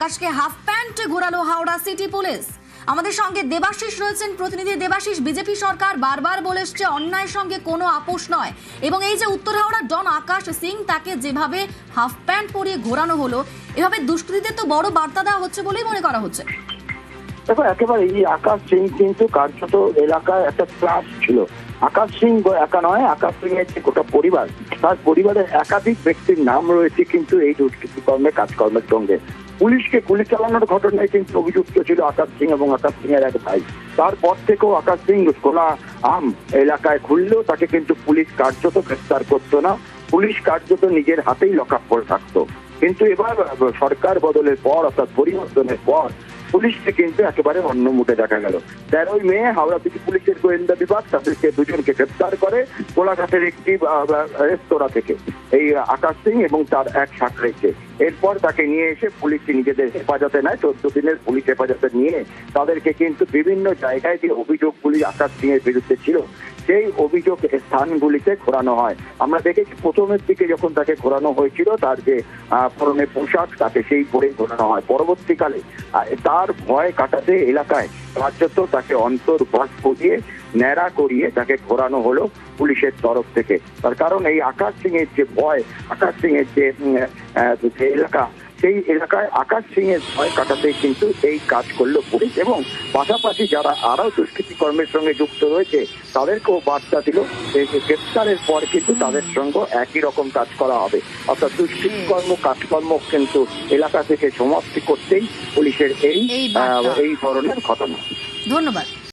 আকাশকে half pant ঘোরালো Howrah city police. আমাদের সঙ্গে দেবাশিস রয়েছেন, প্রতিনিধি দেবাশিস। বিজেপি সরকার বারবার বলে এসছে অন্যায়ের সঙ্গে কোনো আপোষ নয়, এবং এই যে উত্তর হাওড়ার ডন আকাশ সিং, তাকে যেভাবে হাফ প্যান্ট পরিয়ে ঘোরানো হলো, এভাবে দুষ্কৃতীদের তো বড় বার্তা দেওয়া হচ্ছে বলেই মনে করা হচ্ছে। দেখো, একেবারে এই আকাশ সিং কিন্তু কার্যত এলাকায় একটা ক্লাস ছিল। আকাশ সিং একা নয়, আকাশ সিং এর যে গোটা পরিবার, তার পরিবারের একাধিক ব্যক্তির নাম রয়েছে কিন্তু এই দুষ্কৃতিকর্মে কাজকর্মের সঙ্গে। পুলিশকে গুলি চালানোর ঘটনায় কিন্তু অভিযুক্ত ছিল আকাশ সিং এবং আকাশ সিং এর এক ভাই। তারপর থেকেও আকাশ সিং খোলা আম এলাকায় ঘুরলেও তাকে কিন্তু পুলিশ কার্যত গ্রেফতার করতো না। পুলিশ কার্যত নিজের হাতেই লক আপ করে থাকতো। কিন্তু এবার সরকার বদলের পর, অর্থাৎ পরিবর্তনের পর, পুলিশকে কিন্তু একেবারে অন্য মুখে দেখা গেল। 13ই মে হাওড়া সিটি পুলিশের গোয়েন্দা বিভাগ তাদেরকে দুজনকে গ্রেফতার করে কোলাঘাটের একটি রেস্তোরাঁ থেকে, এই আকাশ সিং এবং তার এক সাথীকে। এরপর তাকে নিয়ে এসে পুলিশ নিজেদের হেফাজতে নেয়। 14 দিনের পুলিশ হেফাজতে নিয়ে তাদেরকে কিন্তু বিভিন্ন জায়গায় যে অভিযোগগুলি আকাশ সিং এর বিরুদ্ধে ছিল, সেই অভিযোগ স্থানগুলিতে ঘোরানো হয়। আমরা দেখেছি প্রথমের দিকে যখন তাকে ঘোরানো হয়েছিল, তার যে পরনে পোশাক, তাকে সেই পরে ঘোরানো হয়। পরবর্তীকালে তার ভয় কাটাতে এলাকায় কার্যত তাকে অন্তর্বাস করিয়ে ন্যাড়া করিয়ে তাকে ঘোরানো হলো পুলিশের তরফ থেকে। তার কারণ এই আকাশ সিং এর যে ভয়, আকাশ সিং এর যে এলাকা, সেই এলাকায় আকাশ সিং এর ভয় কাটাতেই কিন্তু এই কাজ করলো পুলিশ, এবং পাশাপাশি যারা আরো দুষ্কৃতি কর্মের সঙ্গে যুক্ত রয়েছে তাদেরকেও বার্তা দিল এই গ্রেফতারের পর কিন্তু তাদের সঙ্গে একই রকম কাজ করা হবে। অর্থাৎ দুষ্কৃতি কর্ম কাজকর্ম কিন্তু এলাকা থেকে সমাপ্তি করতেই পুলিশের এই ধরনের ঘটনা। ধন্যবাদ।